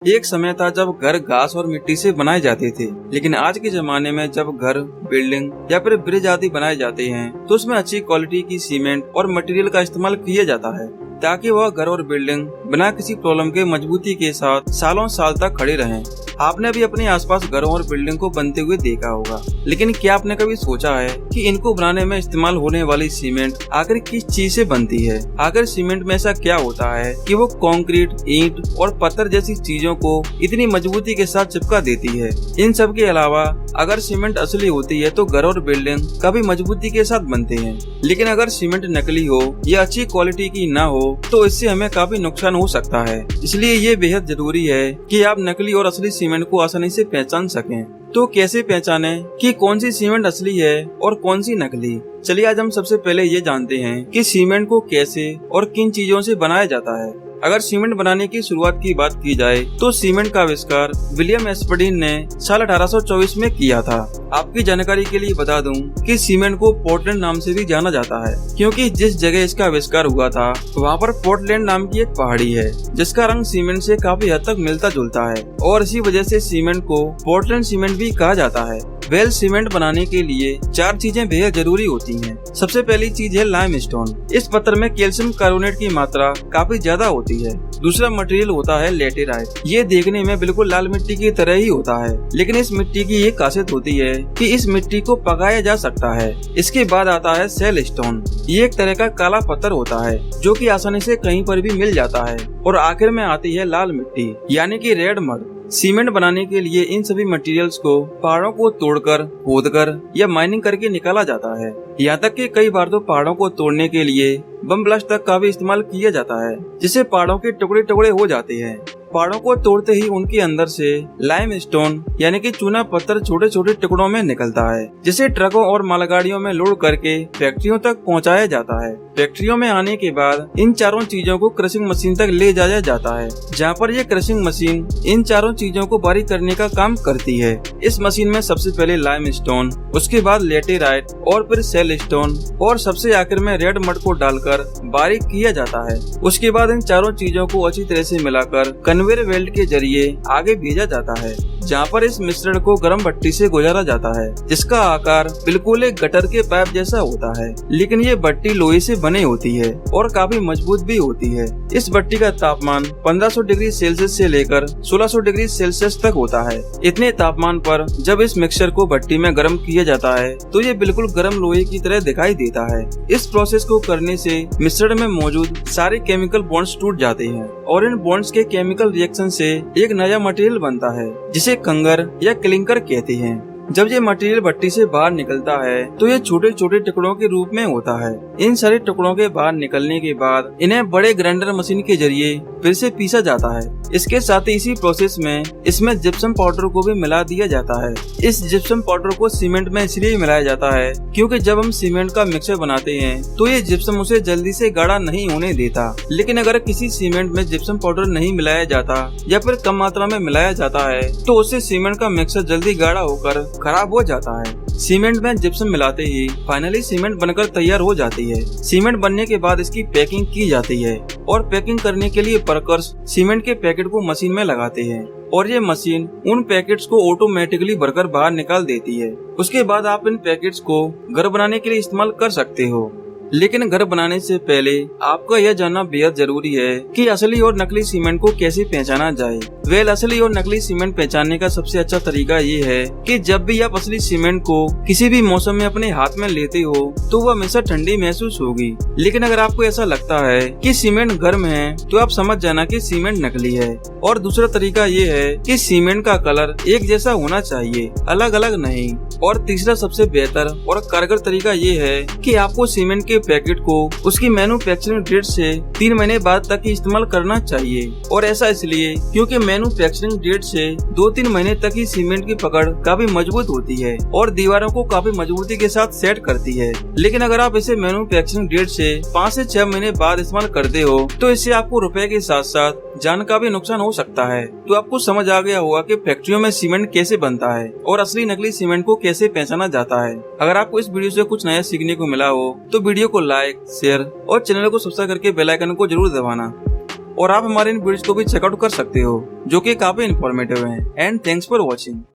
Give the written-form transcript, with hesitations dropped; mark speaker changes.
Speaker 1: एक समय था जब घर घास और मिट्टी से बनाए जाते थे, लेकिन आज के जमाने में जब घर, बिल्डिंग या फिर ब्रिज आदि बनाए जाते हैं तो उसमें अच्छी क्वालिटी की सीमेंट और मटेरियल का इस्तेमाल किया जाता है ताकि वह घर और बिल्डिंग बिना किसी प्रॉब्लम के मजबूती के साथ सालों साल तक खड़े रहें। आपने भी अपने आसपास घरों और बिल्डिंग को बनते हुए देखा होगा, लेकिन क्या आपने कभी सोचा है कि इनको बनाने में इस्तेमाल होने वाली सीमेंट आखिर किस चीज से बनती है? आखिर सीमेंट में ऐसा क्या होता है कि वो कंक्रीट, ईंट और पत्थर जैसी चीजों को इतनी मजबूती के साथ चिपका देती है? इन सब के अलावा अगर सीमेंट असली होती है तो घर और बिल्डिंग काफी मजबूती के साथ बनते हैं, लेकिन अगर सीमेंट नकली हो या अच्छी क्वालिटी की न हो तो इससे हमें काफी नुकसान हो सकता है। इसलिए ये बेहद जरूरी है कि आप नकली और असली सीमेंट को आसानी से पहचान सकें। तो कैसे पहचानें कि कौन सी सीमेंट असली है और कौन सी नकली? चलिए आज हम सबसे पहले ये जानते हैं कि सीमेंट को कैसे और किन चीजों से बनाया जाता है। अगर सीमेंट बनाने की शुरुआत की बात की जाए तो सीमेंट का आविष्कार विलियम एस्परडीन ने साल 1824 में किया था। आपकी जानकारी के लिए बता दूं कि सीमेंट को पोर्टलैंड नाम से भी जाना जाता है, क्योंकि जिस जगह इसका आविष्कार हुआ था वहाँ पर पोर्टलैंड नाम की एक पहाड़ी है जिसका रंग सीमेंट से काफी हद तक मिलता जुलता है और इसी वजह से सीमेंट को पोर्टलैंड सीमेंट भी कहा जाता है। वेल सीमेंट बनाने के लिए 4 चीजें बेहद जरूरी होती हैं। सबसे पहली चीज है लाइमस्टोन। इस पत्थर में कैल्शियम कार्बोनेट की मात्रा काफी ज्यादा होती है। दूसरा मटेरियल होता है लेटेराइट। ये देखने में बिल्कुल लाल मिट्टी की तरह ही होता है, लेकिन इस मिट्टी की एक खासियत होती है कि इस मिट्टी को पकाया जा सकता है। इसके बाद आता है सेलस्टोन। ये एक तरह का काला पत्थर होता है जो कि आसानी से कहीं पर भी मिल जाता है। और आखिर में आती है लाल मिट्टी यानी कि रेड मड। सीमेंट बनाने के लिए इन सभी मटेरियल्स को पहाड़ों को तोड़कर, खोदकर या माइनिंग करके निकाला जाता है। यहाँ तक कि कई बार तो पहाड़ों को तोड़ने के लिए बम ब्लास्ट तक का भी इस्तेमाल किया जाता है, जिससे पहाड़ों के टुकड़े टुकड़े हो जाते हैं। पहाड़ों को तोड़ते ही उनके अंदर से लाइमस्टोन यानी कि चूना पत्थर छोटे छोटे टुकड़ों में निकलता है, जिसे ट्रकों और मालगाड़ियों में लोड करके फैक्ट्रियों तक पहुंचाया जाता है। फैक्ट्रियों में आने के बाद इन चारों चीजों को क्रशिंग मशीन तक ले जाया जाता है, जहां पर ये क्रशिंग मशीन इन चारों चीजों को बारीक करने का काम करती है। इस मशीन में सबसे पहले लाइमस्टोन, उसके बाद लेटेराइट और फिर सेलस्टोन और सबसे आखिर में रेड मड को डालकर बारीक किया जाता है। उसके बाद इन चारों चीजों को अच्छी तरह से मिलाकर कन्वेयर बेल्ट के जरिए आगे भेजा जाता है, जहाँ पर इस मिश्रण को गर्म भट्टी से गुजारा जाता है, जिसका आकार बिल्कुल एक गटर के पाइप जैसा होता है। लेकिन ये भट्टी लोहे से बनी होती है और काफी मजबूत भी होती है। इस भट्टी का तापमान 1500 डिग्री सेल्सियस से लेकर 1600 डिग्री सेल्सियस तक होता है। इतने तापमान पर जब इस मिक्सचर को भट्टी में गर्म किया जाता है तो ये बिल्कुल गर्म लोहे की तरह दिखाई देता है। इस प्रोसेस को करने से मिश्रण में मौजूद सारे केमिकल बॉन्ड्स टूट जाते हैं और इन बॉन्ड्स के केमिकल रिएक्शन से एक नया मटेरियल बनता है जिसे कंगर या क्लिंकर कहते हैं। जब ये मटेरियल भट्टी से बाहर निकलता है तो ये छोटे छोटे टुकड़ों के रूप में होता है। इन सारे टुकड़ों के बाहर निकलने के बाद इन्हें बड़े ग्राइंडर मशीन के जरिए फिर से पीसा जाता है। इसके साथ ही इसी प्रोसेस में इसमें जिप्सम पाउडर को भी मिला दिया जाता है। इस जिप्सम पाउडर को सीमेंट में इसलिए मिलाया जाता है क्योंकि जब हम सीमेंट का मिक्सचर बनाते हैं तो ये जिप्सम उसे जल्दी से गाढ़ा नहीं होने देता। लेकिन अगर किसी सीमेंट में जिप्सम पाउडर नहीं मिलाया जाता या फिर कम मात्रा में मिलाया जाता है तो उससे सीमेंट का मिक्सचर जल्दी गाढ़ा होकर खराब हो जाता है। सीमेंट में जिप्सम मिलाते ही फाइनली सीमेंट बनकर तैयार हो जाती है। सीमेंट बनने के बाद इसकी पैकिंग की जाती है और पैकिंग करने के लिए वर्कर्स सीमेंट के पैकेट को मशीन में लगाते हैं और ये मशीन उन पैकेट्स को ऑटोमेटिकली भरकर बाहर निकाल देती है। उसके बाद आप इन पैकेट्स को घर बनाने के लिए इस्तेमाल कर सकते हो। लेकिन घर बनाने से पहले आपका यह जानना बेहद जरूरी है कि असली और नकली सीमेंट को कैसे पहचाना जाए। वेल असली और नकली सीमेंट पहचानने का सबसे अच्छा तरीका ये है कि जब भी आप असली सीमेंट को किसी भी मौसम में अपने हाथ में लेते हो तो वह हमेशा ठंडी महसूस होगी। लेकिन अगर आपको ऐसा लगता है कि सीमेंट गर्म है तो आप समझ जाना कि सीमेंट नकली है। और दूसरा तरीका ये है कि सीमेंट का कलर एक जैसा होना चाहिए, अलग अलग नहीं। और तीसरा सबसे बेहतर और कारगर तरीका ये है कि आपको सीमेंट के पैकेट को उसकी मैन्युफैक्चरिंग डेट से 3 महीने बाद तक ही इस्तेमाल करना चाहिए। और ऐसा इसलिए क्योंकि मैन्युफैक्चरिंग डेट से 2-3 महीने तक ही सीमेंट की पकड़ काफी मजबूत होती है और दीवारों को काफी मजबूती के साथ सेट करती है। लेकिन अगर आप इसे मैन्युफैक्चरिंग डेट से 5 से 6 महीने बाद इस्तेमाल करते हो तो इससे आपको रुपए के साथ साथ जान का भी नुकसान हो सकता है। तो आपको समझ आ गया होगा कि फैक्ट्रियों में सीमेंट कैसे बनता है और असली नकली सीमेंट को कैसे पहचाना जाता है। अगर आपको इस वीडियो से कुछ नया सीखने को मिला हो तो वीडियो को लाइक, शेयर और चैनल को सब्सक्राइब करके बेल आइकन को जरूर दबाना। और आप हमारे इन वीडियोस को भी चेकआउट कर सकते हो, जो कि काफी इन्फॉर्मेटिव है। And thanks for watching.